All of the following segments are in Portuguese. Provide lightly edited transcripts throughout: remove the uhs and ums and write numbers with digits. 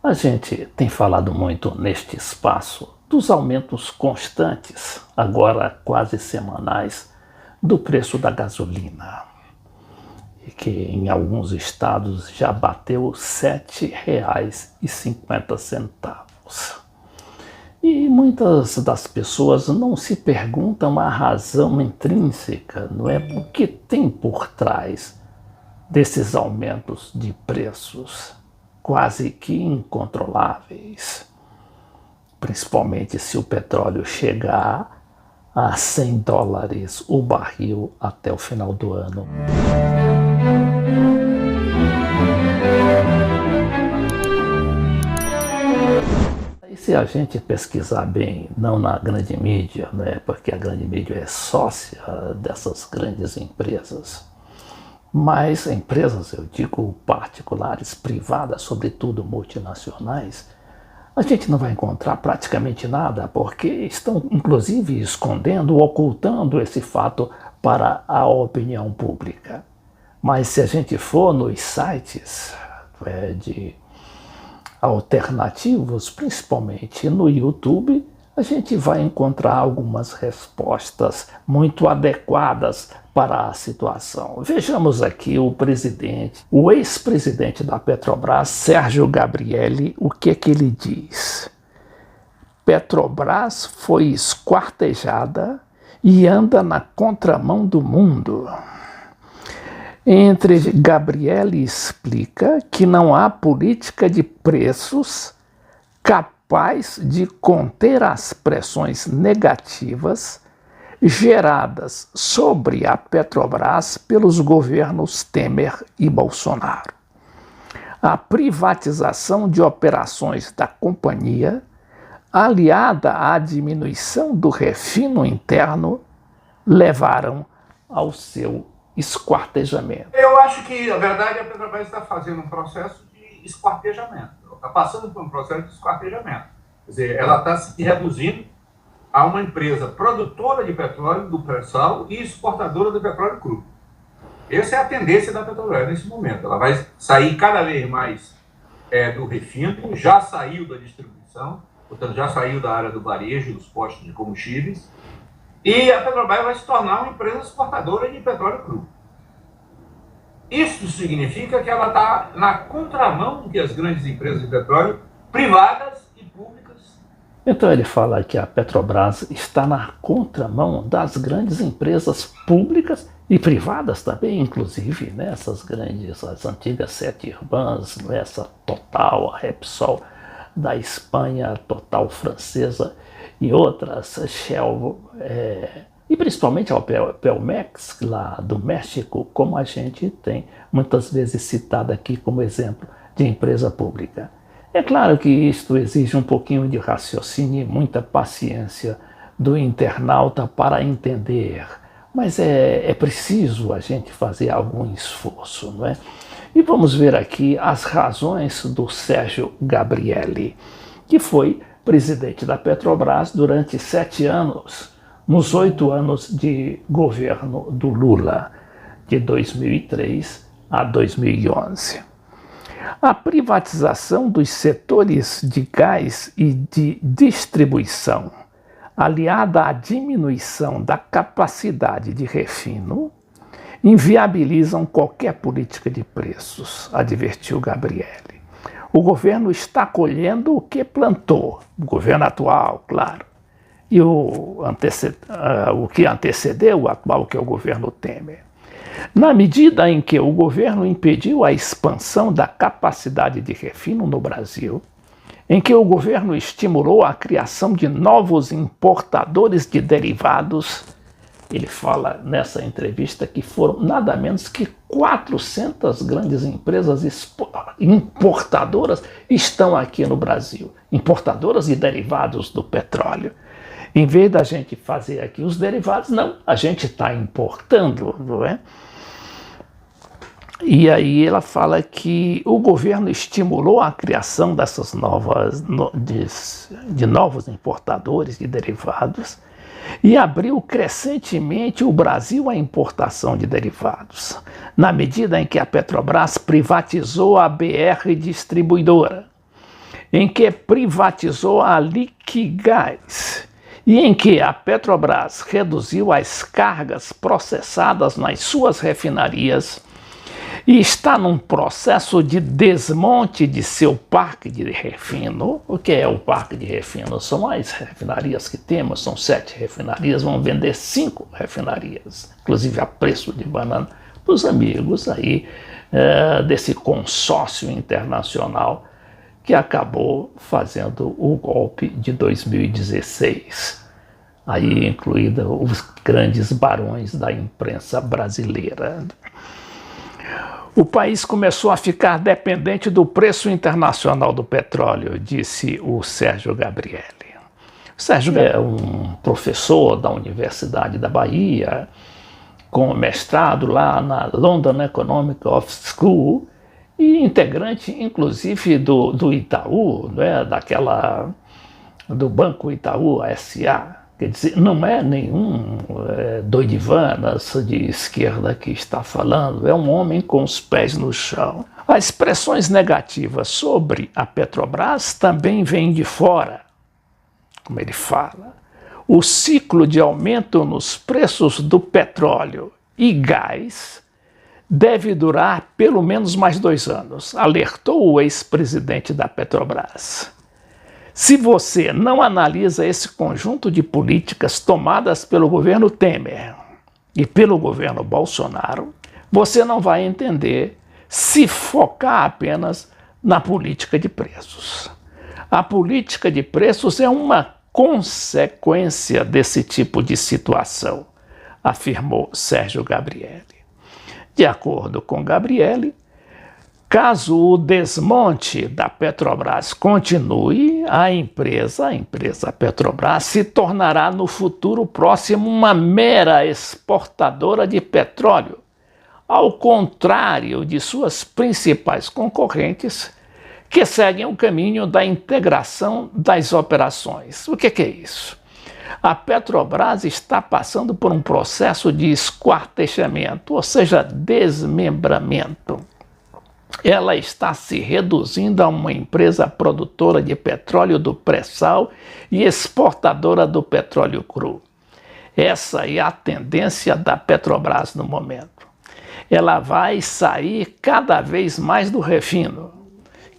A gente tem falado muito neste espaço dos aumentos constantes, agora quase semanais, do preço da gasolina, e que em alguns estados já bateu R$ 7,50. E muitas das pessoas não se perguntam a razão intrínseca, não é? O que tem por trás desses aumentos de preços quase que incontroláveis, principalmente se o petróleo chegar a $100 o barril até o final do ano. E se a gente pesquisar bem, não na grande mídia, né, porque a grande mídia é sócia dessas grandes empresas, mas empresas, eu digo particulares, privadas, sobretudo multinacionais, a gente não vai encontrar praticamente nada, porque estão inclusive escondendo, ocultando esse fato para a opinião pública. Mas se a gente for nos sites de alternativos, principalmente no YouTube, a gente vai encontrar algumas respostas muito adequadas para a situação. Vejamos aqui o ex-presidente da Petrobras, Sérgio Gabrielli, o que ele diz. Petrobras foi esquartejada e anda na contramão do mundo. Gabrielli explica que não há política de preços capaz de conter as pressões negativas geradas sobre a Petrobras pelos governos Temer e Bolsonaro. A privatização de operações da companhia, aliada à diminuição do refino interno, levaram ao seu esquartejamento. Eu acho que, na verdade, a Petrobras está fazendo um processo de esquartejamento. Ela está passando por um processo de esquartejamento. Quer dizer, ela está se reduzindo a uma empresa produtora de petróleo, do pré-sal, e exportadora do petróleo cru. Essa é a tendência da Petrobras nesse momento. Ela vai sair cada vez mais do refino, já saiu da distribuição, portanto, já saiu da área do varejo, dos postos de combustíveis, e a Petrobras vai se tornar uma empresa exportadora de petróleo cru. Isso significa que ela está na contramão que as grandes empresas de petróleo, privadas e públicas. Então ele fala que a Petrobras está na contramão das grandes empresas públicas e privadas também, inclusive, né, essas grandes, as antigas 7 irmãs, né, essa Total, a Repsol da Espanha, a Total francesa e outras, Shell, e principalmente a Pemex, lá do México, como a gente tem muitas vezes citado aqui como exemplo de empresa pública. É claro que isto exige um pouquinho de raciocínio e muita paciência do internauta para entender, mas é preciso a gente fazer algum esforço, não é? E vamos ver aqui as razões do Sérgio Gabrielli, que foi presidente da Petrobras durante 7 anos, nos 8 anos de governo do Lula, de 2003 a 2011. A privatização dos setores de gás e de distribuição, aliada à diminuição da capacidade de refino, inviabilizam qualquer política de preços, advertiu Gabrielli. O governo está colhendo o que plantou, o governo atual, claro, e o que antecedeu o atual, que é o governo Temer. Na medida em que o governo impediu a expansão da capacidade de refino no Brasil, em que o governo estimulou a criação de novos importadores de derivados, ele fala nessa entrevista que foram nada menos que 400 grandes empresas importadoras estão aqui no Brasil, importadoras de derivados do petróleo. Em vez da gente fazer aqui os derivados, não, a gente está importando, não é? E aí ela fala que o governo estimulou a criação dessas novos importadores de derivados e abriu crescentemente o Brasil à importação de derivados, na medida em que a Petrobras privatizou a BR Distribuidora em que privatizou a Liquigás e em que a Petrobras reduziu as cargas processadas nas suas refinarias e está num processo de desmonte de seu parque de refino. O que é o parque de refino? São as refinarias que temos, são 7 refinarias, vão vender 5 refinarias, inclusive a preço de banana, para os amigos aí desse consórcio internacional que acabou fazendo o golpe de 2016, aí incluída os grandes barões da imprensa brasileira. O país começou a ficar dependente do preço internacional do petróleo, disse o Sérgio Gabrielli. O Sérgio é um professor da Universidade da Bahia, com mestrado lá na London Economic School e integrante, inclusive, do Itaú, né, do Banco Itaú S.A., quer dizer, não é nenhum doidivanas de esquerda que está falando, é um homem com os pés no chão. As expressões negativas sobre a Petrobras também vêm de fora, como ele fala. O ciclo de aumento nos preços do petróleo e gás deve durar pelo menos mais 2 anos, alertou o ex-presidente da Petrobras. Se você não analisa esse conjunto de políticas tomadas pelo governo Temer e pelo governo Bolsonaro, você não vai entender se focar apenas na política de preços. A política de preços é uma consequência desse tipo de situação, afirmou Sérgio Gabrielli. De acordo com Gabrielli, caso o desmonte da Petrobras continue, a empresa Petrobras se tornará no futuro próximo uma mera exportadora de petróleo, ao contrário de suas principais concorrentes, que seguem o caminho da integração das operações. O que é isso? A Petrobras está passando por um processo de esquartejamento, ou seja, desmembramento. Ela está se reduzindo a uma empresa produtora de petróleo do pré-sal e exportadora do petróleo cru. Essa é a tendência da Petrobras no momento. Ela vai sair cada vez mais do refino,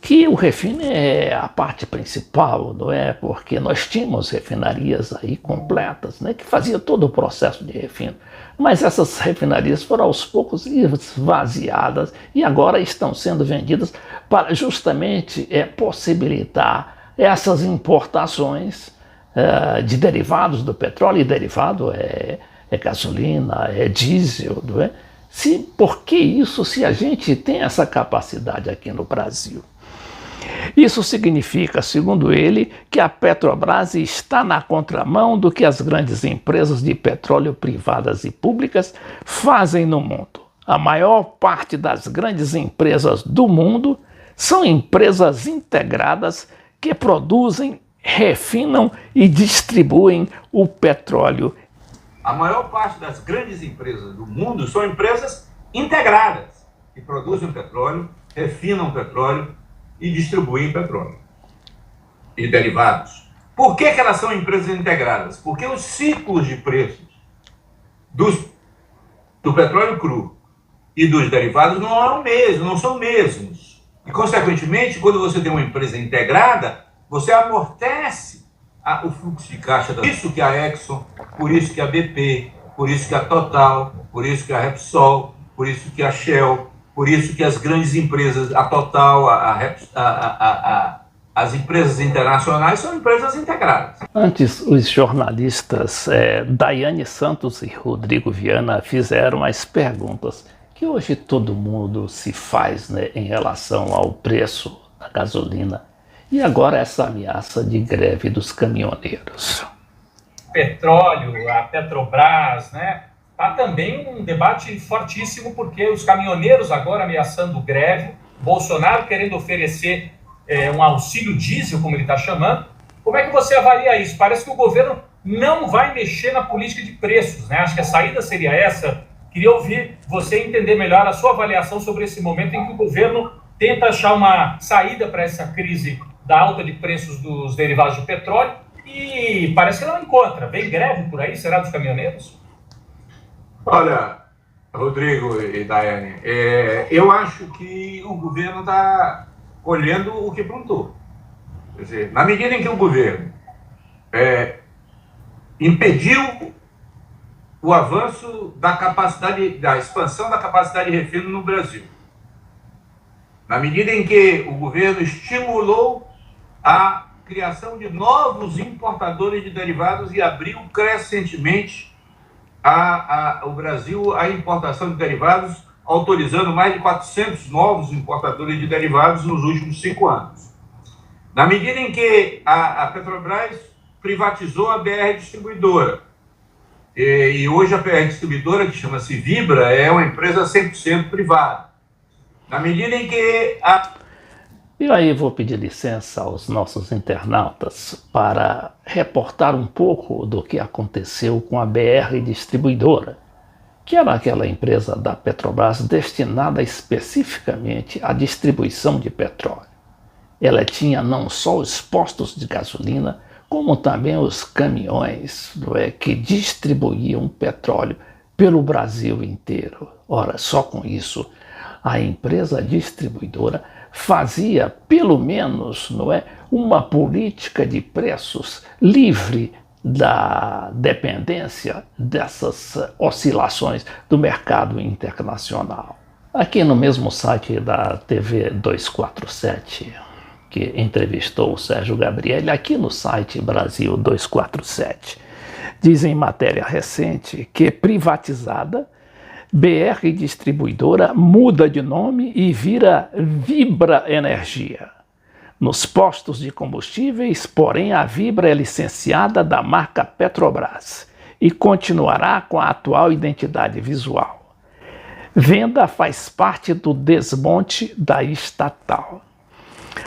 que o refino é a parte principal, não é? Porque nós tínhamos refinarias aí completas, né, que fazia todo o processo de refino. Mas essas refinarias foram aos poucos esvaziadas e agora estão sendo vendidas para justamente possibilitar essas importações de derivados do petróleo, e derivado é gasolina, é diesel, não é? Por que isso se a gente tem essa capacidade aqui no Brasil? Isso significa, segundo ele, que a Petrobras está na contramão do que as grandes empresas de petróleo privadas e públicas fazem no mundo. A maior parte das grandes empresas do mundo são empresas integradas que produzem, refinam e distribuem o petróleo. A maior parte das grandes empresas do mundo são empresas integradas, que produzem petróleo, refinam petróleo e distribuem petróleo e derivados. Por que elas são empresas integradas? Porque os ciclos de preços do petróleo cru e dos derivados não são mesmos. E, consequentemente, quando você tem uma empresa integrada, você amortece o fluxo de caixa. Por isso que a Exxon, por isso que a BP, por isso que a Total, por isso que a Repsol, por isso que a Shell, por isso que as grandes empresas, a Total, as empresas internacionais são empresas integradas. Antes, os jornalistas Daiane Santos e Rodrigo Viana fizeram as perguntas que hoje todo mundo se faz, né, em relação ao preço da gasolina e agora essa ameaça de greve dos caminhoneiros. Petróleo, a Petrobras, né? Há também um debate fortíssimo, porque os caminhoneiros agora ameaçando greve, Bolsonaro querendo oferecer um auxílio diesel, como ele está chamando. Como é que você avalia isso? Parece que o governo não vai mexer na política de preços, né? Acho que a saída seria essa. Queria ouvir você entender melhor a sua avaliação sobre esse momento em que o governo tenta achar uma saída para essa crise da alta de preços dos derivados de petróleo e parece que não encontra. Vem greve por aí, será dos caminhoneiros? Olha, Rodrigo e Daiane, eu acho que o governo está colhendo o que plantou. Quer dizer, na medida em que o governo impediu o avanço da capacidade, da expansão da capacidade de refino no Brasil, na medida em que o governo estimulou a criação de novos importadores de derivados e abriu crescentemente o Brasil a importação de derivados, autorizando mais de 400 novos importadores de derivados nos últimos 5 anos. Na medida em que a Petrobras privatizou a BR Distribuidora, e hoje a BR Distribuidora, que chama-se Vibra, é uma empresa 100% privada. Na medida em que E aí vou pedir licença aos nossos internautas para reportar um pouco do que aconteceu com a BR Distribuidora, que era aquela empresa da Petrobras destinada especificamente à distribuição de petróleo. Ela tinha não só os postos de gasolina, como também os caminhões que distribuíam petróleo pelo Brasil inteiro. Ora, só com isso, a empresa distribuidora fazia, pelo menos, uma política de preços livre da dependência dessas oscilações do mercado internacional. Aqui no mesmo site da TV 247, que entrevistou o Sérgio Gabrielli, aqui no site Brasil 247, diz em matéria recente que privatizada, BR Distribuidora muda de nome e vira Vibra Energia. Nos postos de combustíveis, porém, a Vibra é licenciada da marca Petrobras e continuará com a atual identidade visual. Venda faz parte do desmonte da estatal.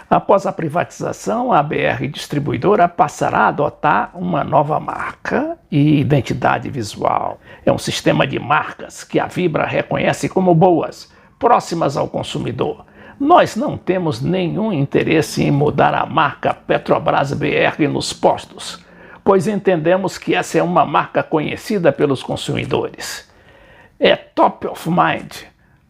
Após a privatização, a BR Distribuidora passará a adotar uma nova marca e identidade visual. É um sistema de marcas que a Vibra reconhece como boas, próximas ao consumidor. Nós não temos nenhum interesse em mudar a marca Petrobras BR nos postos, pois entendemos que essa é uma marca conhecida pelos consumidores. É top of mind,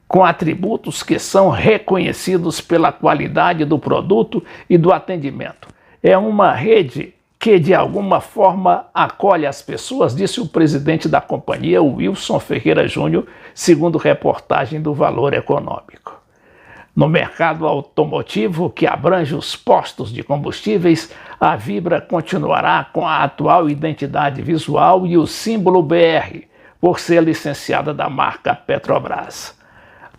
com atributos que são reconhecidos pela qualidade do produto e do atendimento. É uma rede que, de alguma forma, acolhe as pessoas, disse o presidente da companhia, Wilson Ferreira Júnior, segundo reportagem do Valor Econômico. No mercado automotivo, que abrange os postos de combustíveis, a Vibra continuará com a atual identidade visual e o símbolo BR, por ser licenciada da marca Petrobras.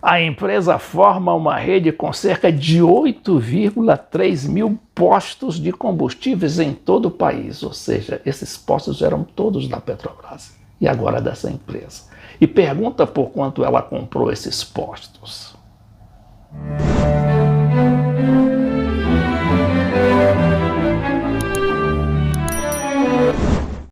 A empresa forma uma rede com cerca de 8,3 mil postos de combustíveis em todo o país, ou seja, esses postos eram todos da Petrobras e agora dessa empresa. E pergunta por quanto ela comprou esses postos.